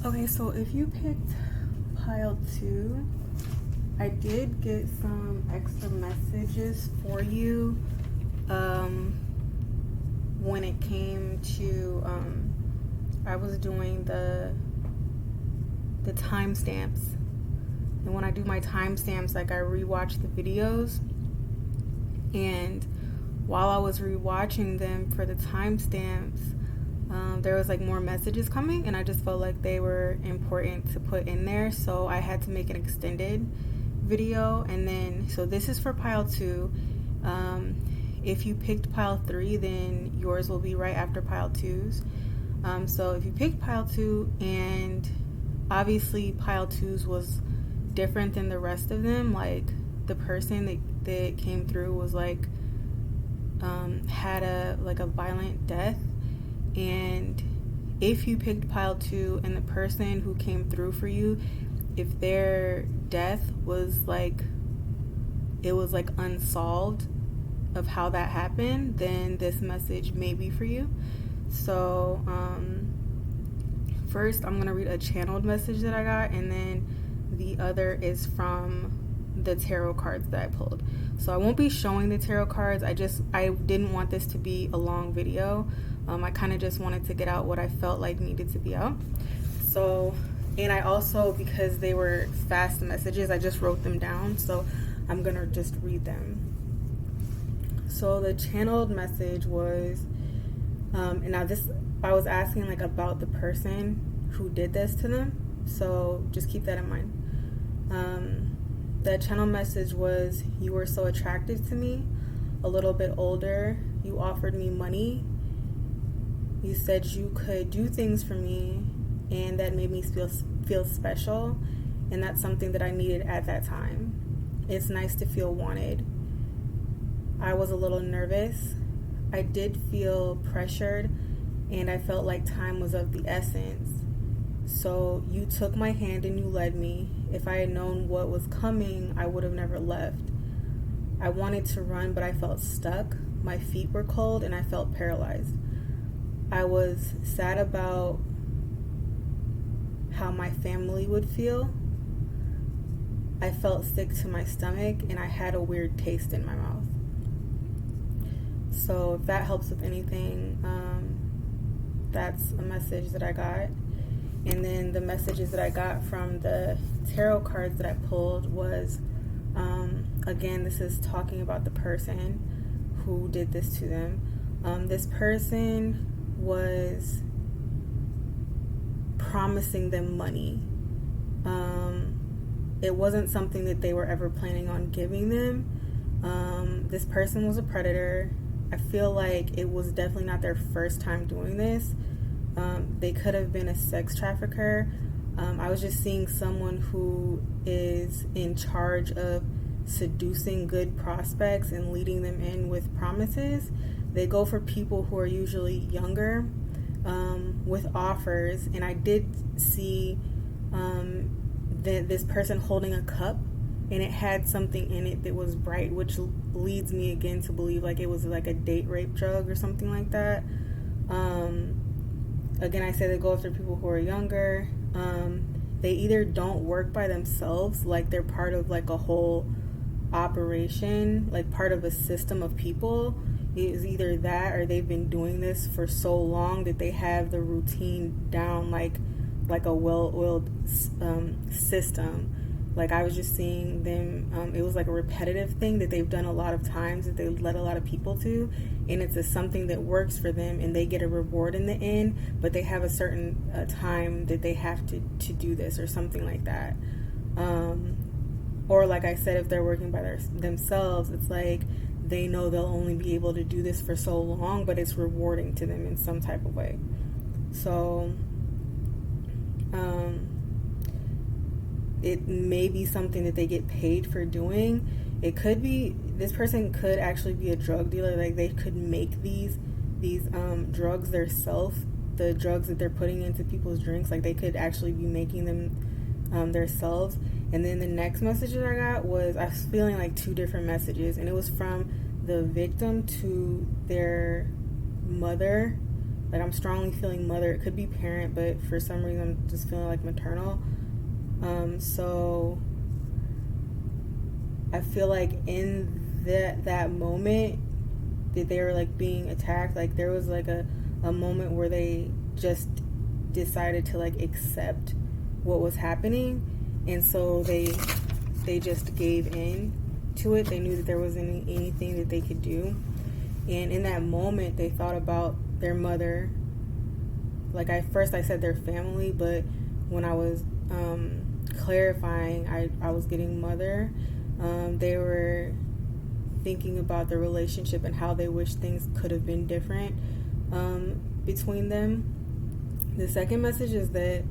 Okay, so if you picked pile 2, I did get some extra messages for you when it came to I was doing the timestamps. And when I do my timestamps, like I rewatch the videos, and while I was rewatching them for the timestamps, there was like more messages coming, and I just felt like they were important to put in there, so I had to make an extended video. And then, so this is for pile 2. If you picked pile 3, then yours will be right after pile 2's. So if you picked pile 2, and obviously pile 2's was different than the rest of them, like the person that came through was like had a violent death. And if you picked pile 2 and the person who came through for you, if their death was like, it was like unsolved of how that happened, then this message may be for you. So first I'm gonna read a channeled message that I got, and then the other is from the tarot cards that I pulled. So I won't be showing the tarot cards. I didn't want this to be a long video. I kind of just wanted to get out what I felt like needed to be out. So, and I also, because they were fast messages, I just wrote them down. So I'm gonna just read them. So the channeled message was, and now this, I was asking like about the person who did this to them. So just keep that in mind. The channel message was, you were so attractive to me, a little bit older, you offered me money, you said you could do things for me, and that made me feel special, and that's something that I needed at that time. It's nice to feel wanted. I was a little nervous. I did feel pressured, and I felt like time was of the essence. So you took my hand and you led me. If I had known what was coming, I would have never left. I wanted to run, but I felt stuck. My feet were cold and I felt paralyzed. I was sad about how my family would feel. I felt sick to my stomach and I had a weird taste in my mouth. So if that helps with anything, that's a message that I got. And then the messages that I got from the tarot cards that I pulled was, again, this is talking about the person who did this to them. This person was promising them money. It wasn't something that they were ever planning on giving them. This person was a predator. I feel like it was definitely not their first time doing this. They could have been a sex trafficker. I was just seeing someone who is in charge of seducing good prospects and leading them in with promises. They go for people who are usually younger with offers. And I did see this person holding a cup, and it had something in it that was bright, which leads me again to believe like it was like a date rape drug or something like that. Again, I say they go after people who are younger. They either don't work by themselves, like they're part of like a whole operation, like part of a system of people. It is either that, or they've been doing this for so long that they have the routine down like a well-oiled system. Like I was just seeing them, it was like a repetitive thing that they've done a lot of times, that they led a lot of people to, and it's something that works for them, and they get a reward in the end, but they have a certain time that they have to do this or something like that. Or like I said, if they're working by themselves, it's like they know they'll only be able to do this for so long, but it's rewarding to them in some type of way. So it may be something that they get paid for doing. It could be, this person could actually be a drug dealer. Like they could make these drugs themselves, the drugs that they're putting into people's drinks. Like they could actually be making them themselves. And then the next message that I got was, I was feeling like two different messages, and it was from the victim to their mother, Like, I'm strongly feeling mother. It could be parent, but for some reason I'm just feeling like maternal. So I feel like in that moment that they were like being attacked, like there was like a moment where they just decided to like accept what was happening, and so they just gave in to it. They knew that there wasn't anything that they could do, and in that moment they thought about their mother. Like, first I said their family, but when I was clarifying, I was getting mother. They were thinking about the relationship and how they wish things could have been different between them. The second message is that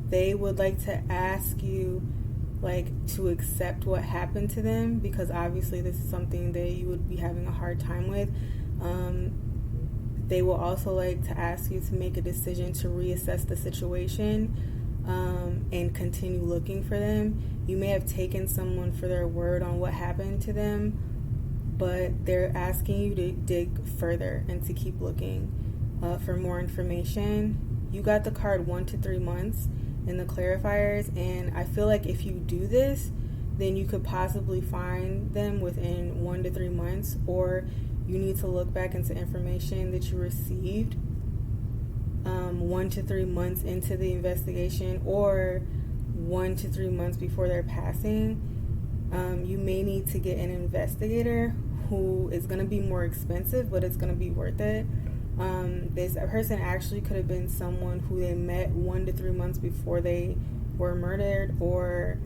they would like to ask you, like, to accept what happened to them, because obviously this is something that you would be having a hard time with. They will also like to ask you to make a decision to reassess the situation and continue looking for them. You may have taken someone for their word on what happened to them, but they're asking you to dig further and to keep looking for more information. You got the card 1 to 3 months in the clarifiers, and I feel like if you do this, then you could possibly find them within 1 to 3 months, or you need to look back into information that you received 1 to 3 months into the investigation, or 1 to 3 months before their passing. You may need to get an investigator who is going to be more expensive, but it's going to be worth it. This person actually could have been someone who they met 1 to 3 months before they were murdered, or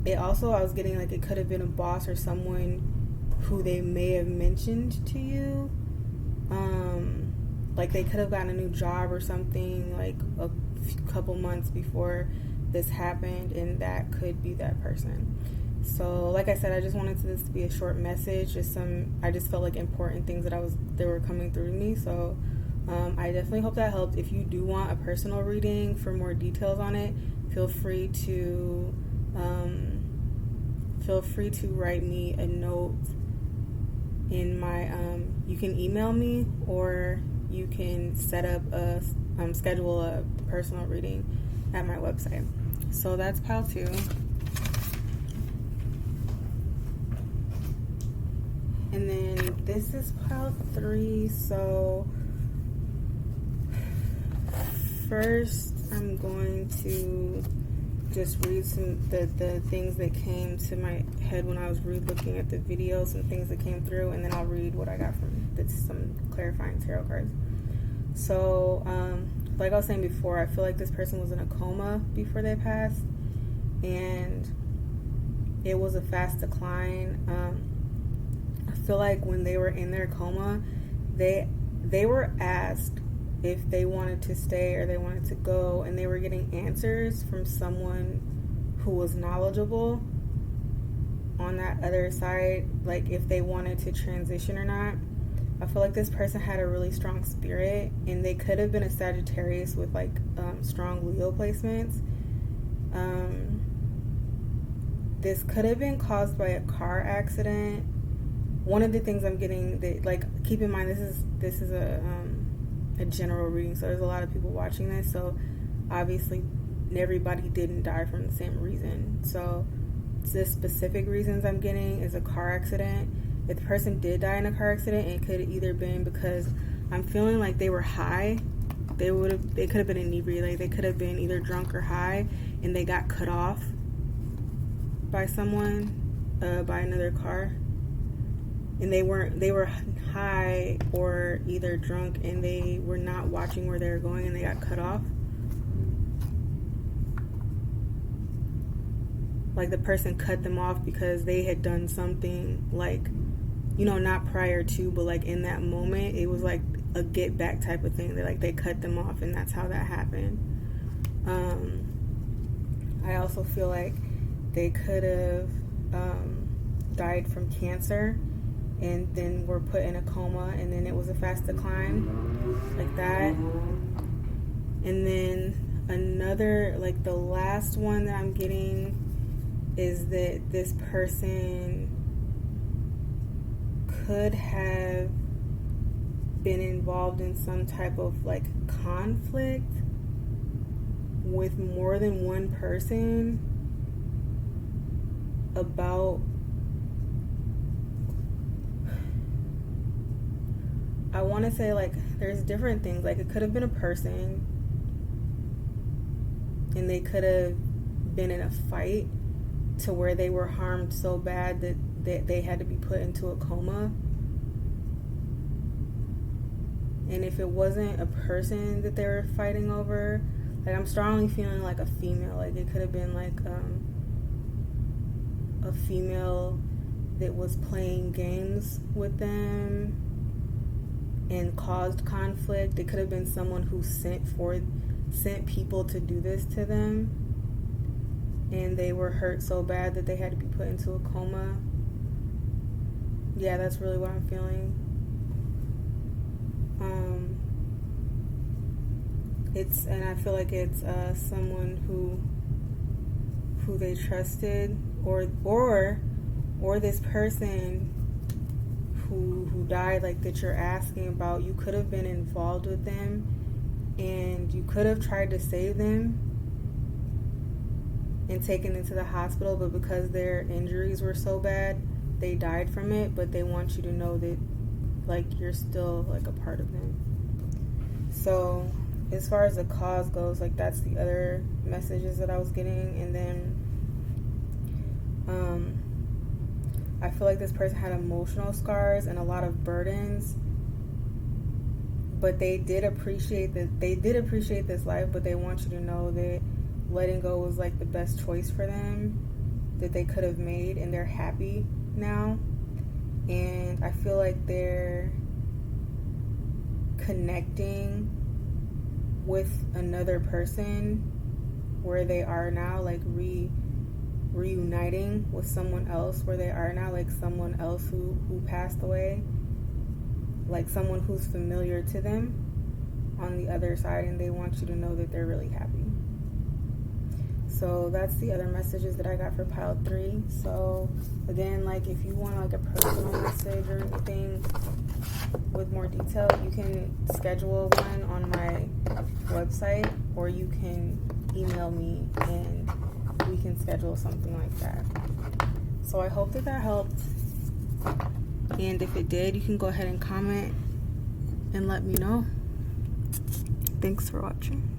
it also, I was getting like it could have been a boss or someone who they may have mentioned to you. Like they could have gotten a new job or something like a couple months before this happened, and that could be that person. So like I said, I just wanted this to be a short message, I just felt like important things that were coming through to me. So I definitely hope that helped. If you do want a personal reading for more details on it, feel free to write me a note in my you can email me, or you can set up schedule a personal reading at my website. So that's pile 2. And then this is pile 3. So first I'm going to just read some the things that came to my head when I was looking at the videos and things that came through, and then I'll read what I got from some clarifying tarot cards. So like I was saying before, I feel like this person was in a coma before they passed, and it was a fast decline. I feel like when they were in their coma, they were asked if they wanted to stay or they wanted to go, and they were getting answers from someone who was knowledgeable on that other side, like if they wanted to transition or not. I feel like this person had a really strong spirit, and they could have been a Sagittarius with like strong Leo placements. This could have been caused by a car accident. One of the things I'm getting, that, like, keep in mind, this is a general reading, so there's a lot of people watching this, so obviously everybody didn't die from the same reason. So the specific reasons I'm getting is a car accident. If the person did die in a car accident, it could have either been because I'm feeling like they were high. They could have been inebriated. Like, they could have been either drunk or high, and they got cut off by someone, by another car. And they were high or either drunk, and they were not watching where they were going, and they got cut off. Like, the person cut them off because they had done something, like, you know, not prior to, but like in that moment, it was like a get back type of thing. They cut them off, and that's how that happened. I also feel like they could have died from cancer, and then were put in a coma, and then it was a fast decline, like that. And then another, like the last one that I'm getting is that this person could have been involved in some type of like conflict with more than one person about, I want to say, like, there's different things. Like, it could have been a person and they could have been in a fight to where they were harmed so bad that they had to be put into a coma. And if it wasn't a person that they were fighting over, like, I'm strongly feeling like a female. Like, it could have been like a female that was playing games with them and caused conflict. It could have been someone who sent people to do this to them, and they were hurt so bad that they had to be put into a coma. Yeah, that's really what I'm feeling. And I feel like it's someone who they trusted, or this person who died, like, that you're asking about. You could have been involved with them, and you could have tried to save them and taken them to the hospital, but because their injuries were so bad, they died from it. But they want you to know that, like, you're still, like, a part of them. So as far as the cause goes, like, that's the other messages that I was getting. And then I feel like this person had emotional scars and a lot of burdens, but they did appreciate this life, but they want you to know that letting go was, like, the best choice for them that they could have made, and they're happy now. And I feel like they're connecting with another person where they are now, like reuniting with someone else where they are now, like someone else who passed away, like someone who's familiar to them on the other side, and they want you to know that they're really happy. So that's the other messages that I got for pile 3. So again, like, if you want, like, a personal message or anything with more detail, you can schedule one on my website, or you can email me and we can schedule something like that. So I hope that helped, and if it did, you can go ahead and comment and let me know. Thanks for watching.